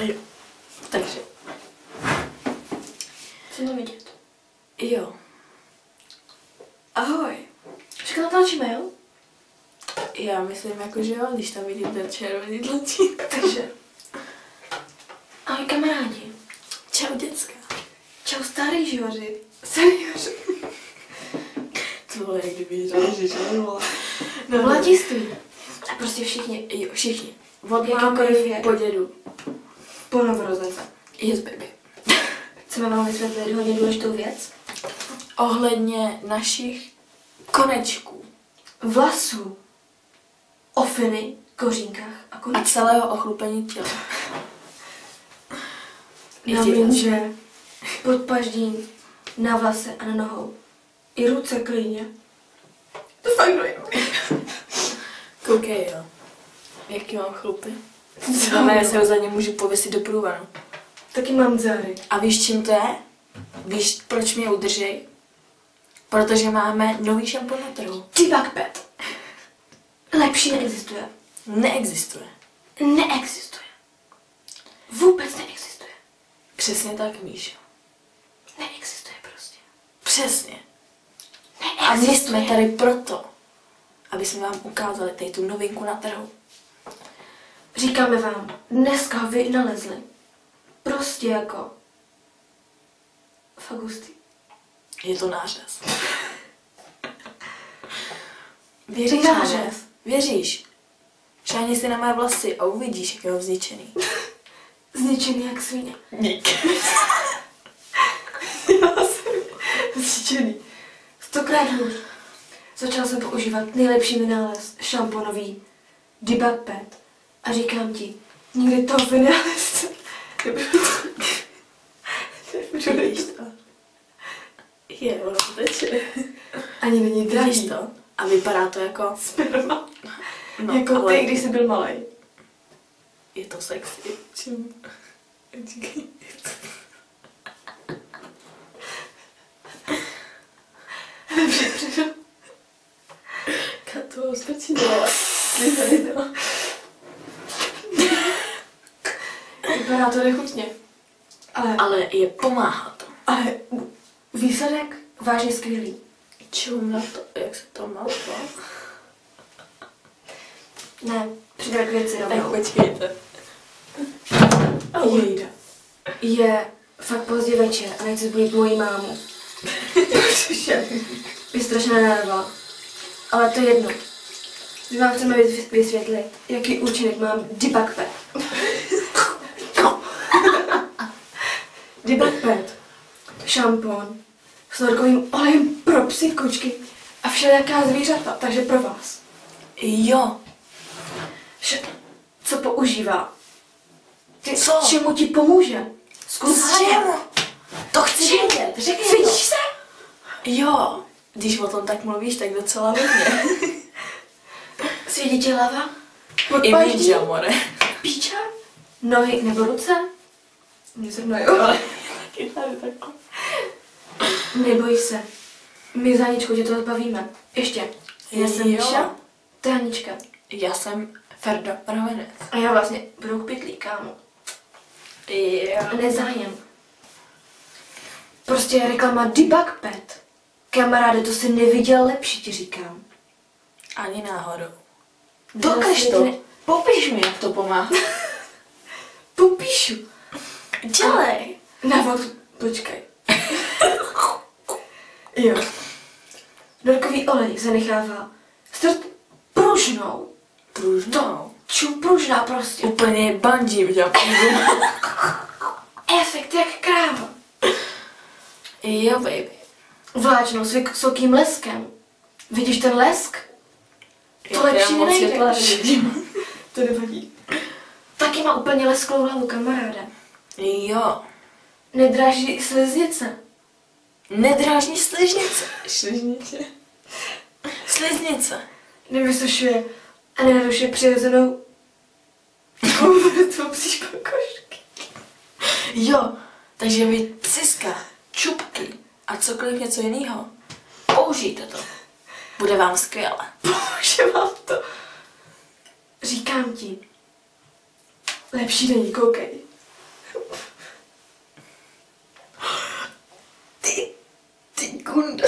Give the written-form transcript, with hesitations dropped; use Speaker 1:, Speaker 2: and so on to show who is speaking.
Speaker 1: Jo. Takže.
Speaker 2: Co to vidět?
Speaker 1: Jo. Ahoj.
Speaker 2: Všechno natáčíme, jo?
Speaker 1: Já myslím jako, že jo, když tam vidím ten červený tlačík.
Speaker 2: Takže. Ahoj kamarádi.
Speaker 1: Čau děcka.
Speaker 2: Čau starý živoři. Seniori.
Speaker 1: To bylo, jak kdyby že vole.
Speaker 2: No, mladiství. A prostě všichni.
Speaker 1: Jo, všichni. Od
Speaker 2: Jakýkoliv
Speaker 1: mámy
Speaker 2: věk.
Speaker 1: po dědu.
Speaker 2: Po novorozence.
Speaker 1: Yes, baby.
Speaker 2: Chceme vám vysvětlit hodně důležitou věc.
Speaker 1: Ohledně našich konečků.
Speaker 2: Vlasů. Ofiny, kořínkách a
Speaker 1: A
Speaker 2: konečků.
Speaker 1: celého ochlupení těla.
Speaker 2: Na minže, pod paždí, na vlase a na nohou. I ruce klidně. To fakt dojím.
Speaker 1: Koukej, jo. Jaký mám chlupy. Znamená, já se ho za ně můžu pověsit do průvanu.
Speaker 2: Taky mám dzáry.
Speaker 1: A víš, čím to je? Víš, proč mě udržej? Protože máme nový šampon na trhu.
Speaker 2: T-Bag Pad. Lepší neexistuje.
Speaker 1: Neexistuje.
Speaker 2: Neexistuje. Vůbec neexistuje.
Speaker 1: Přesně tak, Míšo.
Speaker 2: Neexistuje prostě.
Speaker 1: Přesně. A my jsme tady proto, aby jsme vám ukázali tady tu novinku na trhu.
Speaker 2: Říkáme vám, dneska ho vynalezli. Prostě jako... Fakt hustý.
Speaker 1: Je to nářez. Věříš
Speaker 2: Nářez?
Speaker 1: nářez? Věříš? Šáhni si na mé vlasy a uvidíš, jak je ho vzničený.
Speaker 2: Zničený jak svíně.
Speaker 1: Dík.
Speaker 2: Zničený. 100krát hůř. Začal jsem používat nejlepší vynález šamponový T-Bag Pad. A říkám ti, nikdy to vynález.
Speaker 1: Vidíš to? Je, ono to teče.
Speaker 2: Ani není
Speaker 1: Vidíš
Speaker 2: drahý.
Speaker 1: to? A vypadá to jako...
Speaker 2: Sperma.
Speaker 1: No,
Speaker 2: jako
Speaker 1: ale
Speaker 2: ty, když jsi byl malej.
Speaker 1: je to sexy. Čím? Říkej. Kato, stačí dělat.
Speaker 2: Vypadá to nechutně.
Speaker 1: Ale je pomáhá to.
Speaker 2: Ale výsledek vážně skvělý.
Speaker 1: Čum na to, jak se to má to?
Speaker 2: Ne, přidat k věci
Speaker 1: Tak
Speaker 2: rovnou.
Speaker 1: počkejte.
Speaker 2: Jejda. Je fakt pozdě večer a nechci zbudit moji mámu. Je strašně nenarvala. Ale to je jedno. My vám chceme vysvětlit, jaký účinek mám T-Bag Pad. T-Bag Pad. Šampon s norkovým olejem pro psy, kočky a všelijaká zvířata, takže pro vás.
Speaker 1: Jo.
Speaker 2: Co používá?
Speaker 1: Co?
Speaker 2: Čemu ti pomůže? Zkus
Speaker 1: Čemu? To chci vědět. Řekni to.
Speaker 2: Vidíš se?
Speaker 1: Jo. Když o tom tak mluvíš, tak docela hodně.
Speaker 2: Svědí ti hlava?
Speaker 1: I
Speaker 2: Podpaždí?
Speaker 1: víš, more.
Speaker 2: Píča? Nohy nebo ruce? Mně zrovna jo.
Speaker 1: Ale taky tady takhle.
Speaker 2: Neboj se. My za Aničkou tě to zbavíme. Ještě. Já jsem
Speaker 1: Jo.
Speaker 2: Míša, to je Anička.
Speaker 1: Já jsem Ferdo Rovenec.
Speaker 2: A já vlastně brouk pytlí, kámo.
Speaker 1: Jo.
Speaker 2: Nezájem. Prostě reklama T-Bag Pad. Kamaráde, to si neviděl lepší, ti říkám.
Speaker 1: Ani náhodou. Dokaž to.
Speaker 2: Ne-
Speaker 1: Popiš mi, jak to pomáhá.
Speaker 2: Popíšu.
Speaker 1: Dělej.
Speaker 2: Návod, počkej. Jo. Norkový olej zanechává strt pružnou.
Speaker 1: Pružnou.
Speaker 2: Pružná prostě.
Speaker 1: Úplně bungee udělal.
Speaker 2: Efekt jak kráva.
Speaker 1: Jo, baby.
Speaker 2: Vláčnou s vysokým leskem. Vidíš ten lesk? To
Speaker 1: Já
Speaker 2: lepší
Speaker 1: moc
Speaker 2: nejde.
Speaker 1: světla nevidím.
Speaker 2: To nevadí. Taky má úplně lesklou hlavu, kamaráde.
Speaker 1: Jo.
Speaker 2: Nedráží sliznice.
Speaker 1: Nedrážní sliznice. Sliznice.
Speaker 2: Nevysušuje a nenarušuje přirozenou tvopsí kokošky.
Speaker 1: Jo. Takže vy psiska, čupky a cokoliv něco jiného, použijte to. Bude vám skvěle.
Speaker 2: Bože, mám to. Říkám ti. Lepší není, koukej.
Speaker 1: Ty kunda.